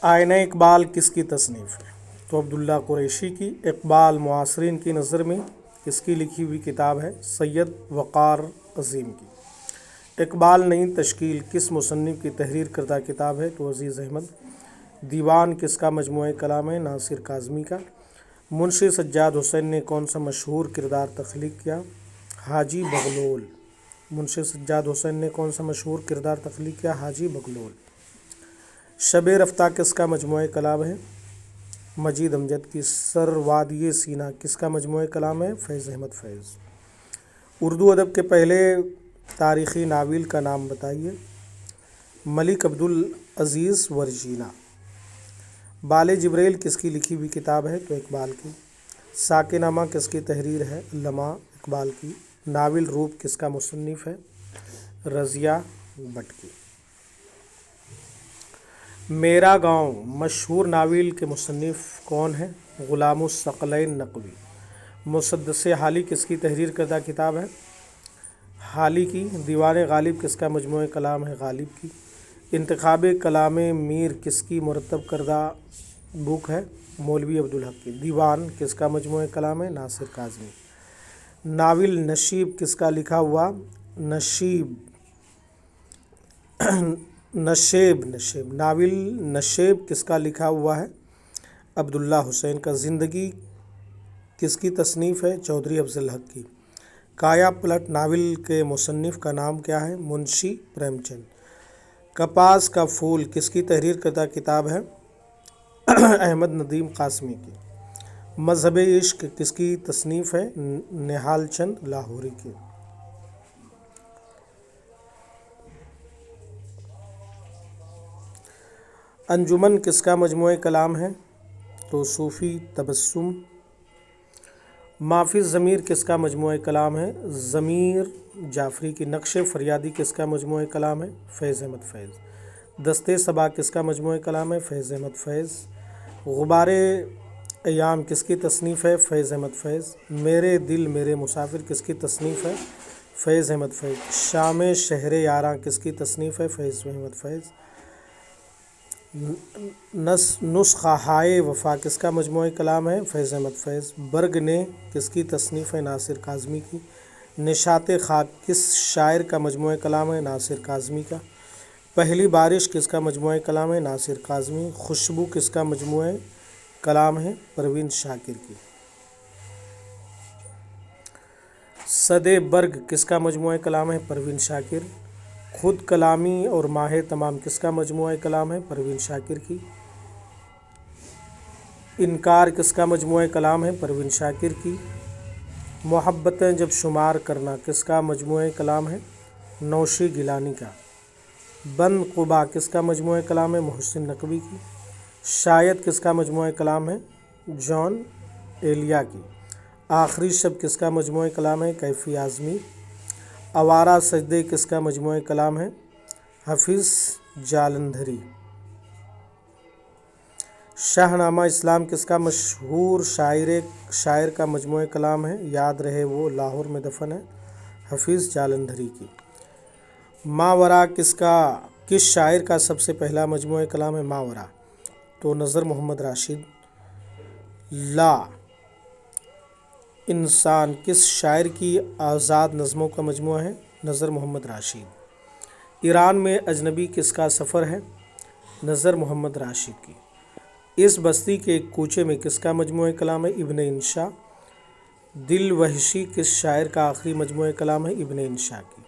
آئینہ اقبال کس کی تصنیف ہے؟ تو عبداللہ قریشی کی۔ اقبال معاصرین کی نظر میں کس کی لکھی ہوئی کتاب ہے؟ سید وقار عظیم کی۔ اقبال نئی تشکیل کس مصنف کی تحریر کردہ کتاب ہے؟ تو عزیز احمد۔ دیوان کس کا مجموعہ کلام ہے؟ ناصر کاظمی کا۔ منشی سجاد حسین نے کون سا مشہور کردار تخلیق کیا؟ حاجی بغلول۔ منشی سجاد حسین نے کون سا مشہور کردار تخلیق کیا؟ حاجی بغلول۔ شب رفتہ کس کا مجموعہ کلام ہے؟ مجید امجد کی۔ سر وادی سینہ کس کا مجموعہ کلام ہے؟ فیض احمد فیض۔ اردو ادب کے پہلے تاریخی ناول کا نام بتائیے۔ ملک عبدالعزیز ورجینہ۔ بال جبریل کس کی لکھی ہوئی کتاب ہے؟ تو اقبال کی۔ ساکن نامہ کس کی تحریر ہے؟ علامہ اقبال کی۔ ناول روپ کس کا مصنف ہے؟ رضیہ بٹ کی۔ میرا گاؤں مشہور ناول کے مصنف کون ہیں؟ غلام الثقلین نقوی۔ مسدس حالی کس کی تحریر کردہ کتاب ہے؟ حالی کی۔ دیوان غالب کس کا مجموعہ کلام ہے؟ غالب کی۔ انتخاب کلام میر کس کی مرتب کردہ بک ہے؟ مولوی عبدالحق کی۔ دیوان کس کا مجموعہ کلام ہے؟ ناصر کاظمی۔ ناول نشیب کس کا لکھا ہوا؟ نشیب ناول نشیب کس کا لکھا ہوا ہے؟ عبداللہ حسین کا۔ زندگی کس کی تصنیف ہے؟ چودھری افضل حق کی۔ کایا پلٹ ناول کے مصنف کا نام کیا ہے؟ منشی پریم چند۔ کپاس کا پھول کس کی تحریر کردہ کتاب ہے؟ احمد ندیم قاسمی کی۔ مذہب عشق کس کی تصنیف ہے؟ نہال چند لاہوری کی۔ انجمن کس کا مجموعہ کلام ہے؟ تو صوفی تبسم۔ مافی ضمیر کس کا مجموعہ کلام ہے؟ ضمیر جعفری کی۔ نقش فریادی کس کا مجموعہ کلام ہے؟ فیض احمد فیض۔ دستِ صبا کس کا مجموعہ کلام ہے؟ فیض احمد فیض۔ غبار ایام کس کی تصنیف ہے؟ فیض احمد فیض۔ میرے دل میرے مسافر کس کی تصنیف ہے؟ فیض احمد فیض۔ شام شہر یاراں کس کی تصنیف ہے؟ فیض احمد فیض۔ نسخہ ہائے وفا کس کا مجموعہ کلام ہے؟ فیض احمد فیض۔ برگ نے کس کی تصنیف ہے؟ ناصر کاظمی کی۔ نشاط خاک کس شاعر کا مجموعہ کلام ہے؟ ناصر کاظمی کا۔ پہلی بارش کس کا مجموعہ کلام ہے؟ ناصر کاظمی۔ خوشبو کس کا مجموعہ کلام ہے؟ پروین شاکر کی۔ صد برگ کس کا مجموعہ کلام ہے؟ پروین شاکر۔ خود کلامی اور ماہ تمام کس کا مجموعہ کلام ہے؟ پروین شاکر کی۔ انکار کس کا مجموعہ کلام ہے؟ پروین شاکر کی۔ محبتیں جب شمار کرنا کس کا مجموعہ کلام ہے؟ نوشی گیلانی کا۔ بند قبا کس کا مجموعہ کلام ہے؟ محسن نقوی کی۔ شاید کس کا مجموعہ کلام ہے؟ جان ایلیا کی۔ آخری شب کس کا مجموعہ کلام ہے؟ کیفی اعظمی۔ آوارہ سجدے کس کا مجموعہ کلام ہے؟ حفیظ جالندھری۔ شاہ نامہ اسلام کس کا مشہور شاعر کا مجموعہ کلام ہے؟ یاد رہے وہ لاہور میں دفن ہے، حفیظ جالندھری کی۔ ماورا کس شاعر کا سب سے پہلا مجموعہ کلام ہے؟ ماورا تو نذر محمد راشد۔ لا انسان کس شاعر کی آزاد نظموں کا مجموعہ ہے؟ نذر محمد راشد۔ ایران میں اجنبی کس کا سفر ہے؟ نذر محمد راشد کی۔ اس بستی کے ایک کوچے میں کس کا مجموعہ کلام ہے؟ ابن انشا۔ دل وحشی کس شاعر کا آخری مجموعہ کلام ہے؟ ابن انشا کی۔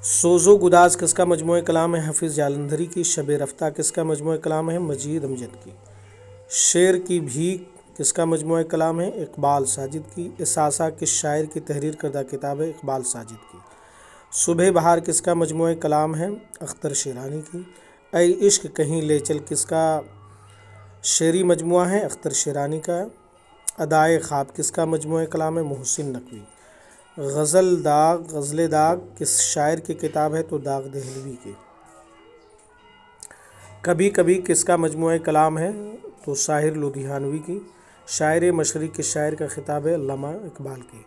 سوز و گداز کس کا مجموعہ کلام ہے؟ حفیظ جالندھری کی۔ شب رفتہ کس کا مجموعہ کلام ہے؟ مجید امجد کی۔ شعر کی بھیک کس کا مجموعہ کلام ہے؟ اقبال ساجد کی۔ اثاثہ کس شاعر کی تحریر کردہ کتاب ہے؟ اقبال ساجد کی۔ صبح بہار کس کا مجموعہ کلام ہے؟ اختر شیرانی کی۔ اے عشق کہیں لے چل کس کا شعری مجموعہ ہے؟ اختر شیرانی کا۔ ادائے خواب کس کا مجموعہ کلام ہے؟ محسن نقوی۔ غزل داغ کس شاعر کی کتاب ہے؟ تو داغ دہلوی کی۔ کبھی کبھی کس کا مجموعہ کلام ہے؟ تو ساحر لدھیانوی کی۔ شاعر مشرق کس شاعر کا خطاب ہے؟ علامہ اقبال کی۔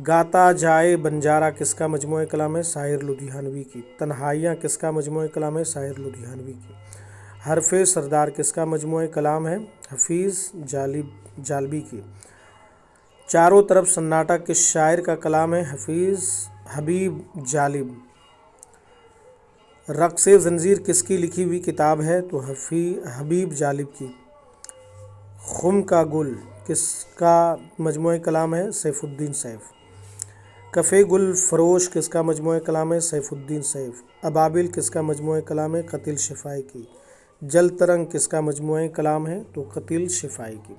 گاتا جائے بنجارہ کس کا مجموعہ کلام ہے؟ ساحر لدھیانوی کی۔ تنہائیاں کس کا مجموعہ کلام ہے؟ ساحر لدھیانوی کی۔ حرف سردار کس کا مجموعہ کلام ہے؟ حفیظ جالبی کی۔ چاروں طرف سناٹا کس شاعر کا کلام ہے؟ حبیب جالب۔ رقص زنجیر کس کی لکھی ہوئی کتاب ہے؟ تو حبیب جالب کی۔ خم کا گل کس کا مجموعہ کلام ہے؟ سیف الدین سیف۔ کف گل فروش کس کا مجموعہ کلام ہے؟ سیف الدین سیف۔ ابابل کس کا مجموعہ کلام ہے؟ قتیل شفائی کی۔ جل ترنگ کس کا مجموعہ کلام ہے؟ تو قتیل شفائی کی۔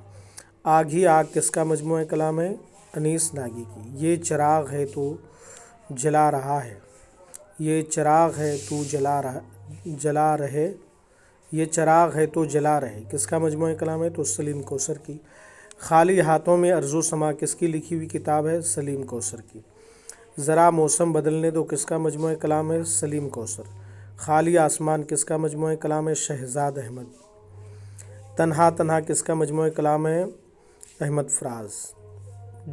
آگ ہی آگ کس کا مجموعہ کلام ہے؟ انیس ناگی کی۔ یہ چراغ ہے تو جلا رہا ہے، یہ چراغ ہے تو جلا رہے، یہ چراغ ہے تو جلا رہے کس کا مجموعہ کلام ہے؟ تو سلیم کوثر کی۔ خالی ہاتھوں میں ارز و سما کس کی لکھی ہوئی کتاب ہے؟ سلیم کوثر کی۔ ذرا موسم بدلنے دو کس کا مجموعہ کلام ہے؟ سلیم کوثر۔ خالی آسمان کس کا مجموعہ کلام ہے؟ شہزاد احمد۔ تنہا تنہا کس کا مجموعہ کلام ہے؟ احمد فراز۔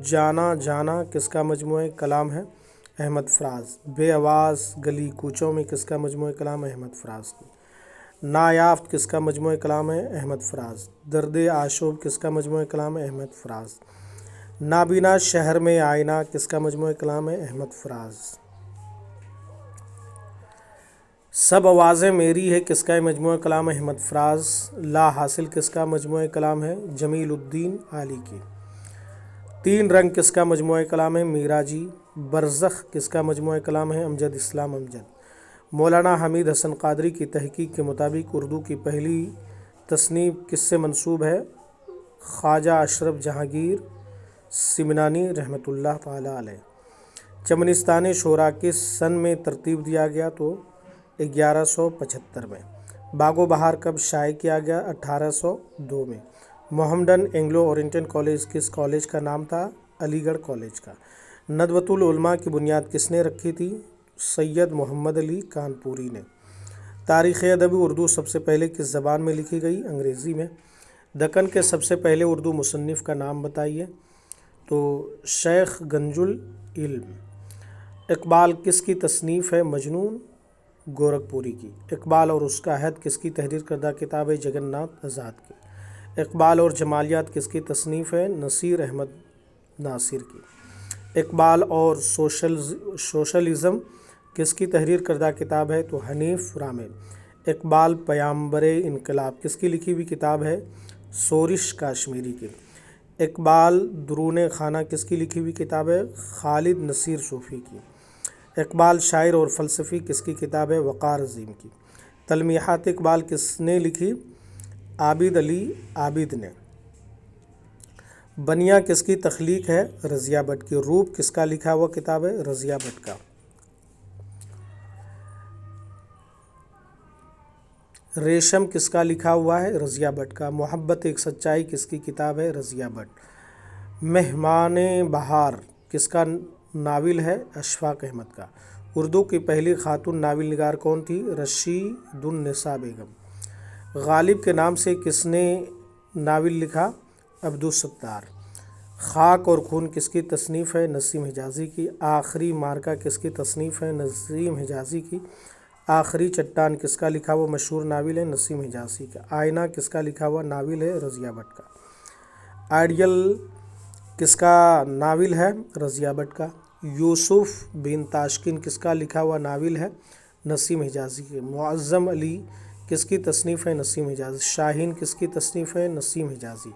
جانا جانا کس کا مجموعہ کلام ہے؟ احمد فراز۔ بے آواز گلی کوچوں میں کس کا مجموعہ کلام ہے؟ احمد فراز کی۔ نایافت کس کا مجموعہ کلام ہے؟ احمد فراز۔ درد آشوب کس کا مجموعہ کلام ہے؟ احمد فراز۔ نابینا شہر میں آئینہ کس کا مجموعہ کلام ہے؟ احمد فراز۔ سب آوازیں میری ہے کس کا مجموعہ کلام ہے؟ احمد فراز۔ لا حاصل کس کا مجموعہ کلام ہے؟ جمیل الدین عالی کی۔ تین رنگ کس کا مجموعہ کلام ہے؟ میرا جی۔ برزخ کس کا مجموعہ کلام ہے؟ امجد اسلام امجد۔ مولانا حمید حسن قادری کی تحقیق کے مطابق اردو کی پہلی تصنیف کس سے منسوب ہے؟ خواجہ اشرف جہانگیر سمنانی رحمۃ اللہ تعالی علیہ۔ چمنستان شعراء کس سن میں ترتیب دیا گیا؟ تو 1175 میں۔ باغ و بہار کب شائع کیا گیا؟ 1802 میں۔ محمڈن اینگلو اورینٹل کالج کس کالج کا نام تھا؟ علی گڑھ کالج کا۔ ندوۃ العلماء کی بنیاد کس نے رکھی تھی؟ سید محمد علی کانپوری نے۔ تاریخ ادب اردو سب سے پہلے کس زبان میں لکھی گئی؟ انگریزی میں۔ دکن کے سب سے پہلے اردو مصنف کا نام بتائیے؟ تو شیخ گنج العلم۔ اقبال کس کی تصنیف ہے؟ مجنون گورکھپوری کی۔ اقبال اور اس کا عہد کس کی تحریر کردہ کتاب ہے؟ جگن ناتھ آزاد کی۔ اقبال اور جمالیات کس کی تصنیف ہے؟ نصیر احمد ناصر کی۔ اقبال اور سوشلزم کس کی تحریر کردہ کتاب ہے؟ تو حنیف رامل۔ اقبال پیامبر انقلاب کس کی لکھی ہوئی کتاب ہے؟ سورش کاشمیری کی۔ اقبال درون خانہ کس کی لکھی ہوئی کتاب ہے؟ خالد نصیر صوفی کی۔ اقبال شاعر اور فلسفی کس کی کتاب ہے؟ وقار عظیم کی۔ تلمیحات اقبال کس نے لکھی؟ عابد علی عابد نے۔ بنیا کس کی تخلیق ہے؟ رضیہ بٹ کی۔ روپ کس کا لکھا ہوا کتاب ہے؟ رضیہ بٹ کا۔ ریشم کس کا لکھا ہوا ہے؟ رضیہ بٹ کا۔ محبت ایک سچائی کس کی کتاب ہے؟ رضیہ بٹ۔ مہمان بہار کس کا ناول ہے؟ اشفاق احمد کا۔ اردو کی پہلی خاتون ناول نگار کون تھی؟ رشید النساء بیگم۔ غالب کے نام سے کس نے ناول لکھا؟ عبدالستار۔ خاک اور خون کس کی تصنیف ہے؟ نسیم حجازی کی۔ آخری معرکہ کس کی تصنیف ہے؟ نسیم حجازی کی۔ آخری چٹان کس کا لکھا ہوا مشہور ناول ہے؟ نسیم حجازی کا۔ آئینہ کس کا لکھا ہوا ناول ہے؟ رضیہ بٹ کا۔ آئیڈیل کس کا ناول ہے؟ رضیہ بٹ کا۔ یوسف بن تاشکین کس کا لکھا ہوا ناول ہے؟ نسیم حجازی کے۔ معظم علی کس کی تصنیف ہے؟ نسیم حجازی۔ شاہین کس کی تصنیف ہے؟ نسیم حجازی۔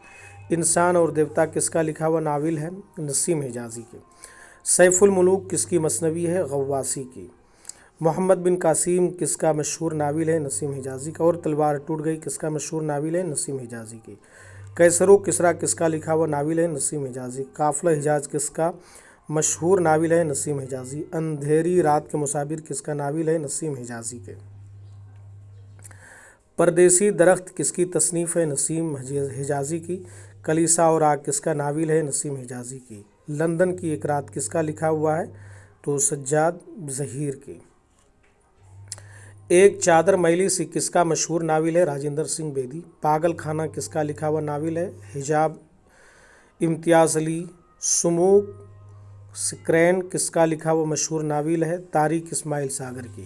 انسان اور دیوتا کس کا لکھا ہوا ناول ہے؟ نسیم حجازی کے۔ سیف الملوک کس کی مثنوی ہے؟ غواصی کی۔ محمد بن قاسم کس کا مشہور ناول ہے؟ نسیم حجازی کا۔ اور تلوار ٹوٹ گئی کس کا مشہور ناول ہے؟ نسیم حجازی کی۔ کیسر و کسریٰ کس کا لکھا ہوا ناول ہے؟ نسیم حجازی۔ قافلہ حجاز کس کا مشہور ناول ہے؟ نسیم حجازی۔ اندھیری رات کے مسافر کس کا ناول ہے؟ نسیم حجازی کے۔ پردیسی درخت کس کی تصنیف ہے؟ نسیم حجازی کی۔ کلیسا اور آگ کس کا ناول ہے؟ نسیم حجازی کی۔ لندن کی ایک رات کس کا لکھا ہوا ہے؟ تو سجاد ظہیر کی۔ ایک چادر میلی سی کس کا مشہور ناول ہے؟ راجندر سنگھ بیدی۔ پاگل خانہ کس کا لکھا ہوا ناول ہے؟ حجاب امتیاز علی۔ سموک سکرین کس کا لکھا ہوا مشہور ناول ہے؟ طارق اسماعیل ساگر کی۔